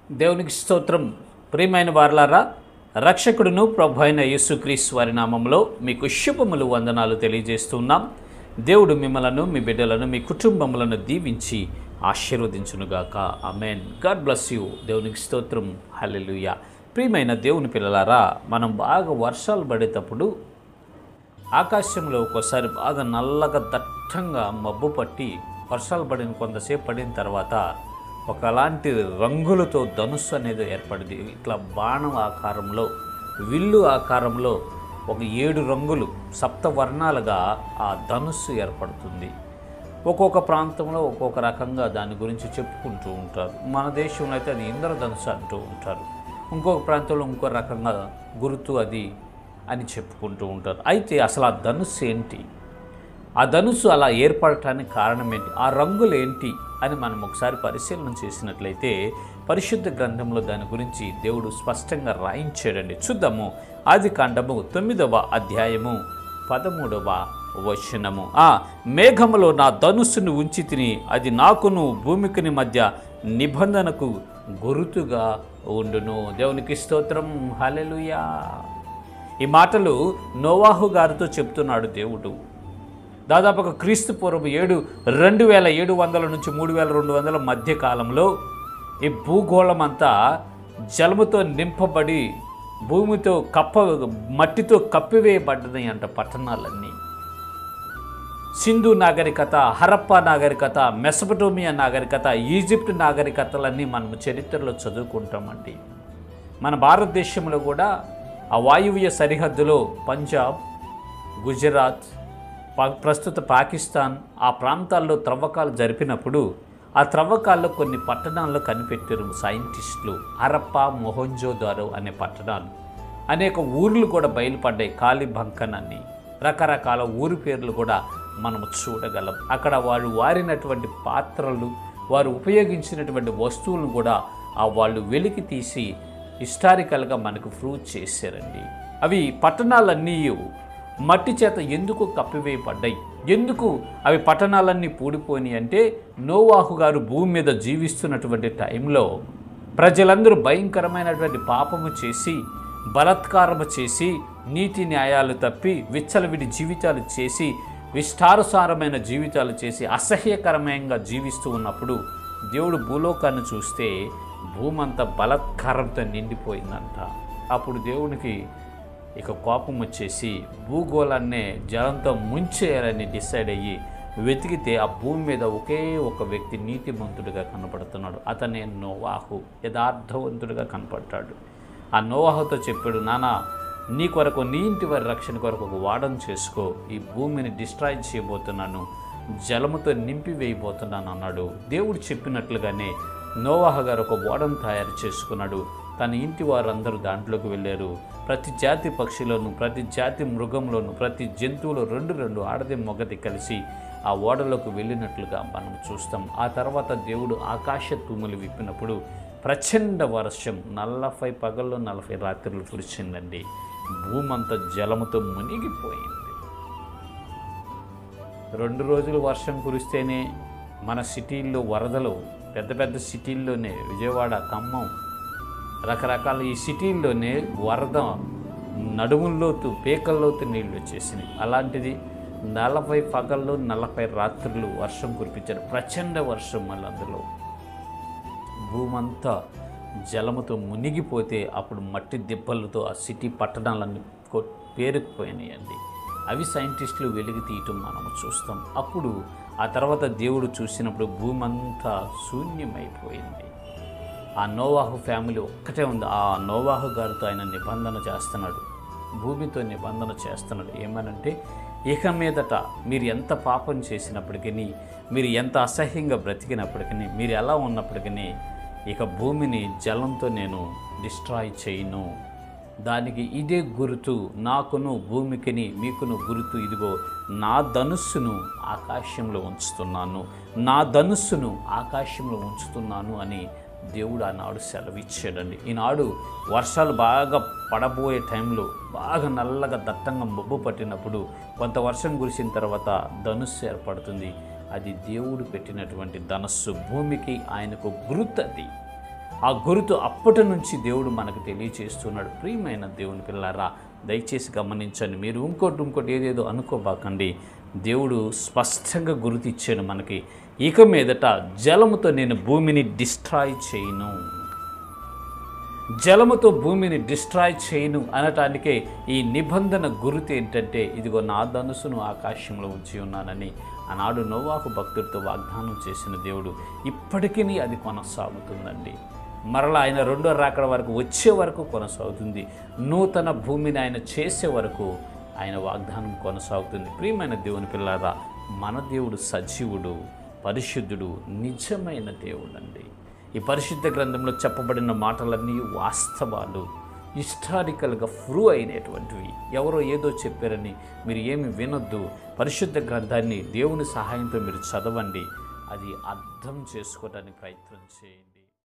దేవునికి స్తోత్రం. ప్రియమైన వారలారా, రక్షకుడును ప్రభు అయిన యేసుక్రీస్తు వారి నామంలో మీకు శుభములు వందనాలు తెలియజేస్తున్నాం. దేవుడు మిమ్మలను, మీ బిడ్డలను, మీ కుటుంబములను దీవించి ఆశీర్వదించునుగాక. ఆమేన్. God bless you. దేవునికి స్తోత్రం. హల్లెలూయా. ప్రియమైన దేవుని పిల్లలారా, మనం బాగా వర్షాలు పడేటప్పుడు ఆకాశంలో ఒక్కోసారి బాగా నల్లగా దట్టంగా మబ్బు పట్టి వర్షాలు పడిన కొంతసేపు పడిన తర్వాత ఒకలాంటి రంగులతో ధనుస్సు అనేది ఏర్పడింది. ఇట్లా బాణం ఆకారంలో, విల్లు ఆకారంలో ఒక 7 రంగులు సప్తవర్ణాలుగా ఆ ధనుస్సు ఏర్పడుతుంది. ఒక్కొక్క ప్రాంతంలో ఒక్కొక్క రకంగా దాని గురించి చెప్పుకుంటూ ఉంటారు. మన దేశంలో అయితే అది ఇంద్రధనుస్సు అంటూ ఉంటారు. ఇంకొక ప్రాంతంలో ఇంకో రకంగా గుర్తు అది అని చెప్పుకుంటూ ఉంటారు. అయితే అసలు ఆ ధనుస్సు ఏంటి, ఆ ధనుస్సు అలా ఏర్పడటానికి కారణం ఏంటి, ఆ రంగులు ఏంటి అని మనం ఒకసారి పరిశీలన చేసినట్లయితే పరిశుద్ధ గ్రంథంలో దాని గురించి దేవుడు స్పష్టంగా రాయించాడండి. చూద్దాము. ఆదికాండము 9వ అధ్యాయము 13వ వచనము. మేఘములో నా ధనుస్సును ఉంచి తిని, అది నాకును భూమికిని మధ్య నిబంధనకు గురుతుగా ఉండును. దేవునికి స్తోత్రం. హల్లెలూయా. ఈ మాటలు నోవాహు గారితో చెప్తున్నాడు దేవుడు. దాదాపుగా క్రీస్తు పూర్వం 2700 నుంచి 3200 మధ్య కాలంలో ఈ భూగోళం అంతా జలముతో నింపబడి భూమితో మట్టితో కప్పివేయబడ్డది అంట పట్టణాలన్నీ. సింధు నాగరికత, హరప్పా నాగరికత, మెసపటోమియా నాగరికత, ఈజిప్ట్ నాగరికతలన్నీ మనం చరిత్రలో చదువుకుంటామండి. మన భారతదేశంలో కూడా ఆ వాయువ్య సరిహద్దులో పంజాబ్, గుజరాత్, ప్రస్తుత పాకిస్తాన్ ఆ ప్రాంతాల్లో త్రవ్వకాలు జరిపినప్పుడు ఆ త్రవ్వకాల్లో కొన్ని పట్టణాల్లో కనిపెట్టారు సైంటిస్టులు. హరప్పా, మొహంజోదారో అనే పట్టణాలు, అనేక ఊర్లు కూడా బయలుపడ్డాయి. కాలిబంకన్ అని రకరకాల ఊరి పేర్లు కూడా మనం చూడగలం. అక్కడ వారు వారినటువంటి పాత్రలు, వారు ఉపయోగించినటువంటి వస్తువులను కూడా వాళ్ళు వెలికి తీసి హిస్టారికల్గా మనకు ప్రూవ్ చేశారండి. అవి పట్టణాలన్నీ మట్టి చేత ఎందుకు కప్పివేయబడ్డాయి, ఎందుకు అవి పట్టణాలన్నీ పూడిపోయినాయి అంటే, నోవాహు గారు భూమి మీద జీవిస్తున్నటువంటి టైంలో ప్రజలందరూ భయంకరమైనటువంటి పాపము చేసి, బలాత్కారము చేసి, నీతి న్యాయాలు తప్పి, విచ్చలవిడి జీవితాలు చేసి, విస్తారసారమైన జీవితాలు చేసి అసహ్యకరమంగా జీవిస్తూ ఉన్నప్పుడు దేవుడు భూలోకాన్ని చూస్తే భూమంతా బలాత్కారంతో నిండిపోయిందంట. అప్పుడు దేవునికి ఇక కోపం వచ్చేసి భూగోళాన్నే జలంతో ముంచేయాలని డిసైడ్ అయ్యి వెతికితే ఆ భూమి మీద ఒకే ఒక వ్యక్తి నీతిమంతుడిగా కనపడుతున్నాడు. అతనే నోవాహు. యథార్థవంతుడిగా కనపడ్డాడు. ఆ నోవాహుతో చెప్పాడు, నానా, నీ కొరకు, నీ ఇంటి వారి రక్షణ కొరకు ఒక వాడను చేసుకో, ఈ భూమిని డిస్ట్రాయ్ చేయబోతున్నాను, జలముతో నింపి వేయబోతున్నాను అన్నాడు. దేవుడు చెప్పినట్లుగానే నోవాహు గారు ఒక ఓడను తయారు చేసుకున్నాడు. తన ఇంటి వారందరూ దాంట్లోకి వెళ్ళారు. ప్రతి జాతి పక్షిలోను, ప్రతి జాతి మృగంలోను, ప్రతి జంతువులు 2 ఆడది మొగది కలిసి ఆ ఓడలోకి వెళ్ళినట్లుగా మనం చూస్తాం. ఆ తర్వాత దేవుడు ఆకాశ తూములు విప్పినప్పుడు ప్రచండ వర్షం 40 పగళ్ళు 40 రాత్రులు కురిసిందండి. భూమంతా జలముతో మునిగిపోయింది. 2 రోజులు వర్షం కురిస్తేనే మన సిటీల్లో వరదలు, పెద్ద పెద్ద సిటీల్లోనే విజయవాడ, ఖమ్మం, రకరకాల ఈ సిటీల్లోనే వరద నడుముల్లోతు, పేకల్లోతు నీళ్ళు వచ్చేసినాయి. అలాంటిది 40 పగళ్ళు 40 రాత్రులు వర్షం కురిపించారు. ప్రచండ వర్షం. మళ్ళీ అందులో భూమంతా జలముతో మునిగిపోతే అప్పుడు మట్టి దిబ్బలతో ఆ సిటీ పట్టణాలన్నీ పేరుకుపోయినాయండి. అవి సైంటిస్టులు వెలికి తీయటం మనము చూస్తాం. అప్పుడు ఆ తర్వాత దేవుడు చూసినప్పుడు భూమి అంతా శూన్యమైపోయింది. ఆ నోవాహు ఫ్యామిలీ ఒక్కటే ఉంది. ఆ నోవాహు గారితో ఆయన నిబంధన చేస్తున్నాడు, భూమితో నిబంధన చేస్తున్నాడు. ఏమనంటే, ఇక మీదట మీరు ఎంత పాపం చేసినప్పటికీ, మీరు ఎంత అసహ్యంగా బ్రతికినప్పటికీ, మీరు ఎలా ఉన్నప్పటికీ ఇక భూమిని జలంతో నేను డిస్ట్రాయ్ చేయను. దానికి ఇదే గుర్తు, నాకును భూమికిని మీకును గుర్తు, ఇదిగో నా ధనుస్సును ఆకాశంలో ఉంచుతున్నాను, నా ధనుస్సును ఆకాశంలో ఉంచుతున్నాను అని దేవుడు ఆనాడు సెలవిచ్చాడండి. ఈనాడు వర్షాలు బాగా పడబోయే టైంలో బాగా నల్లగా దట్టంగా మబ్బు పట్టినప్పుడు కొంత వర్షం కురిసిన తర్వాత ధనుస్సు ఏర్పడుతుంది. అది దేవుడు పెట్టినటువంటి ధనస్సు. భూమికి ఆయనకు గుర్తు. అది ఆ గుర్తు అప్పటి నుంచి దేవుడు మనకు తెలియచేస్తున్నాడు. ప్రియమైన దేవుని పిల్లారా, దయచేసి గమనించండి. మీరు ఇంకోటి ఏదేదో అనుకోబాకండి. దేవుడు స్పష్టంగా గుర్తు ఇచ్చాడు మనకి. ఇక మీదట జలముతో నేను భూమిని డిస్ట్రాయ్ చేయను, జలముతో భూమిని డిస్ట్రాయ్ చేయను అనటానికే ఈ నిబంధన గుర్తు ఏంటంటే, ఇదిగో నా ధనుసును ఆకాశంలో ఉంచి ఉన్నానని ఆనాడు నోవాహు భక్తుడితో వాగ్దానం చేసిన దేవుడు ఇప్పటికీ అది కొనసాగుతుందండి. మరలా ఆయన రెండో రాకడ వరకు వచ్చే వరకు కొనసాగుతుంది. నూతన భూమిని ఆయన చేసే వరకు ఆయన వాగ్దానం కొనసాగుతుంది. ప్రియమైన దేవుని పిల్లారా, మన దేవుడు సజీవుడు, పరిశుద్ధుడు, నిజమైన దేవుడు అండి. ఈ పరిశుద్ధ గ్రంథంలో చెప్పబడిన మాటలన్నీ వాస్తవాలు, హిస్టారికల్గా ప్రూవ్ అయినటువంటివి. ఎవరో ఏదో చెప్పారని మీరు ఏమి వినొద్దు. పరిశుద్ధ గ్రంథాన్ని దేవుని సహాయంతో మీరు చదవండి, అది అర్థం చేసుకోవడానికి ప్రయత్నం చేయండి.